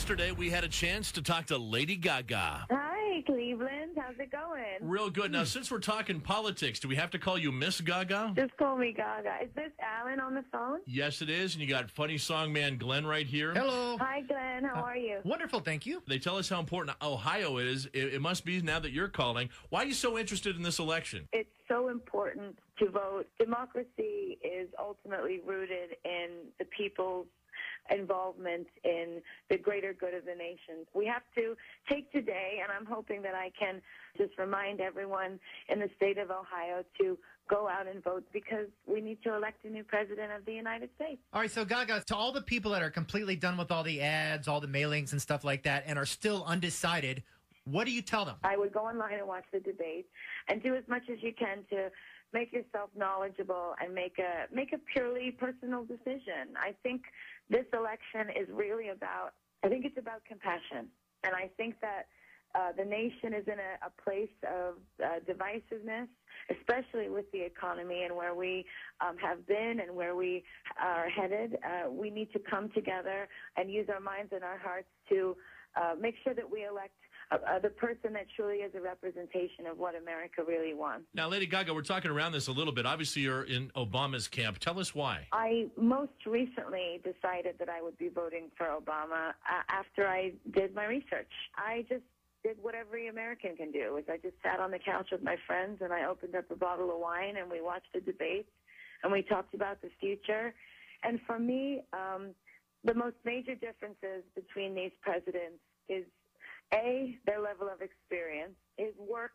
yesterday we had a chance to talk to Lady Gaga. Hi, Cleveland. How's it going? Real good. Now, since we're talking politics, do we have to call you Miss Gaga? Just call me Gaga. Is this Alan on the phone? Yes, it is. And you got funny song man Glenn right here. Hello. Hi, Glenn. How are you? Wonderful, thank you. They tell us how important Ohio is. It must be now that you're calling. Why are you so interested in this election? It's so important to vote. Democracy is ultimately rooted in the people's involvement in the greater good of the nation. We have to take today, and I'm hoping that I can just remind everyone in the state of Ohio to go out and vote because we need to elect a new president of the United States. All right, so Gaga, to all the people that are completely done with all the ads, all the mailings and stuff like that, and are still undecided, what do you tell them? I would go online and watch the debate and do as much as you can to make yourself knowledgeable and make a purely personal decision. I think this election is really about compassion. And I think that the nation is in a place of divisiveness, especially with the economy and where we have been and where we are headed. We need to come together and use our minds and our hearts to make sure that we elect the person that truly is a representation of what America really wants. Now, Lady Gaga, we're talking around this a little bit. Obviously, you're in Obama's camp. Tell us why. I most recently decided that I would be voting for Obama after I did my research. I just did what every American can do. I just sat on the couch with my friends and I opened up a bottle of wine and we watched the debates and we talked about the future. And for me, the most major differences between these presidents is their level of experience. His work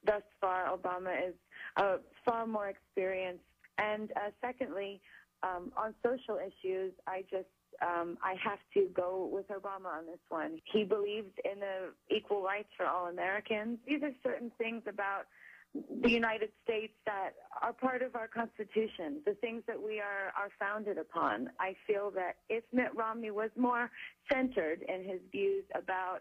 thus far, Obama is far more experienced. And secondly, on social issues, I have to go with Obama on this one. He believes in the equal rights for all Americans. These are certain things about the United States that are part of our Constitution, the things that we are founded upon. I feel that if Mitt Romney was more centered in his views about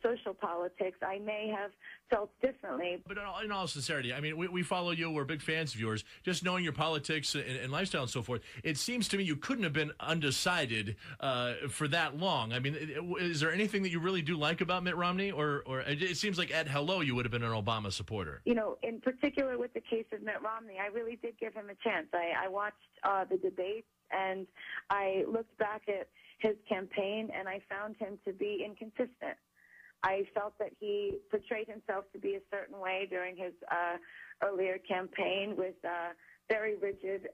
social politics, I may have felt differently. But in all sincerity, I mean, we follow you. We're big fans of yours. Just knowing your politics and lifestyle and so forth, it seems to me you couldn't have been undecided for that long. I mean, is there anything that you really do like about Mitt Romney? Or it seems like at hello you would have been an Obama supporter. You know, in particular with the case of Mitt Romney, I really did give him a chance. I watched the debates and I looked back at his campaign, and I found him to be inconsistent. I felt that he portrayed himself to be a certain way during his earlier campaign with very rigid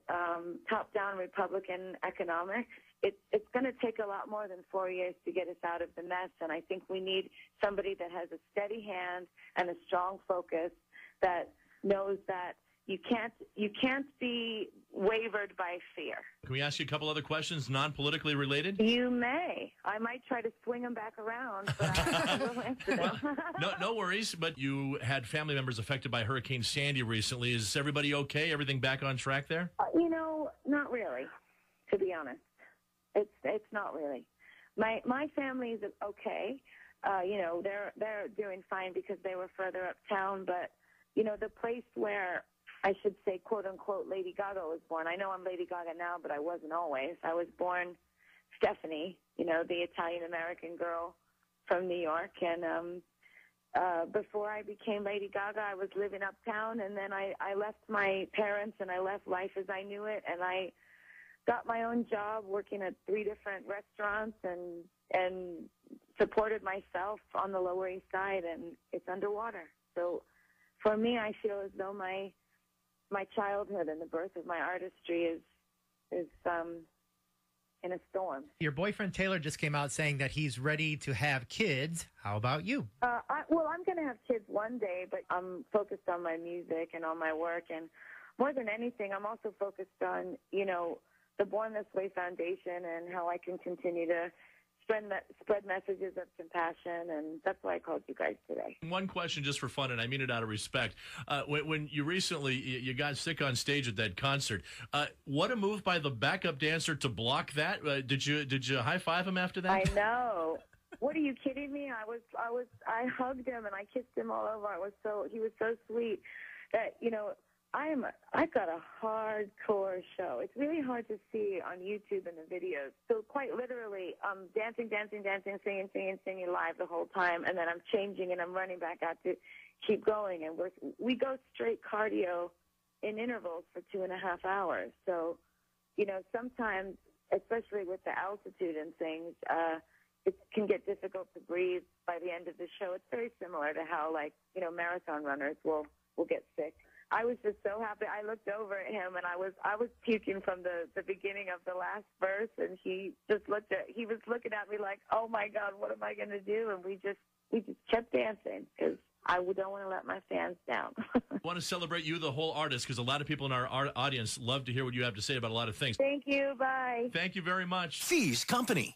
top-down Republican economics. It's going to take a lot more than 4 years to get us out of the mess, and I think we need somebody that has a steady hand and a strong focus that knows that you can't be wavered by fear. Can we ask you a couple other questions, non-politically related? You may. I might try to swing them back around, but I will answer them. No worries, but you had family members affected by Hurricane Sandy recently. Is everybody okay? Everything back on track there? Not really, to be honest. It's not really. My family is okay. They're doing fine because they were further uptown, but, the place where I should say, quote unquote, Lady Gaga was born. I know I'm Lady Gaga now, but I wasn't always. I was born Stephanie, the Italian-American girl from New York. And before I became Lady Gaga, I was living uptown. And then I left my parents and I left life as I knew it. And I got my own job working at 3 different restaurants and supported myself on the Lower East Side. And it's underwater. So for me, I feel as though my childhood and the birth of my artistry is in a storm. Your boyfriend Taylor just came out saying that he's ready to have kids. How about you? I'm going to have kids one day, but I'm focused on my music and on my work. And more than anything, I'm also focused on, the Born This Way Foundation and how I can continue to spread messages of compassion, and that's why I called you guys today. One question just for fun, and I mean it out of respect. When you recently you got sick on stage at that concert, what a move by the backup dancer to block that. Did you high-five him after that? I know. What, are you kidding me? I hugged him and I kissed him all over. He was so sweet that, I've got a hardcore show. It's really hard to see on YouTube and the videos. So quite literally, dancing, singing live the whole time, and then I'm changing and I'm running back out to keep going. And we go straight cardio in intervals for 2.5 hours. So, sometimes, especially with the altitude and things, it can get difficult to breathe by the end of the show. It's very similar to how, marathon runners will get sick. I was just so happy. I looked over at him, and I was puking from the beginning of the last verse, and he was looking at me like, oh my God, what am I going to do? And we just kept dancing because I don't want to let my fans down. I want to celebrate you, the whole artist, because a lot of people in our audience love to hear what you have to say about a lot of things. Thank you. Bye. Thank you very much. Fee's Company.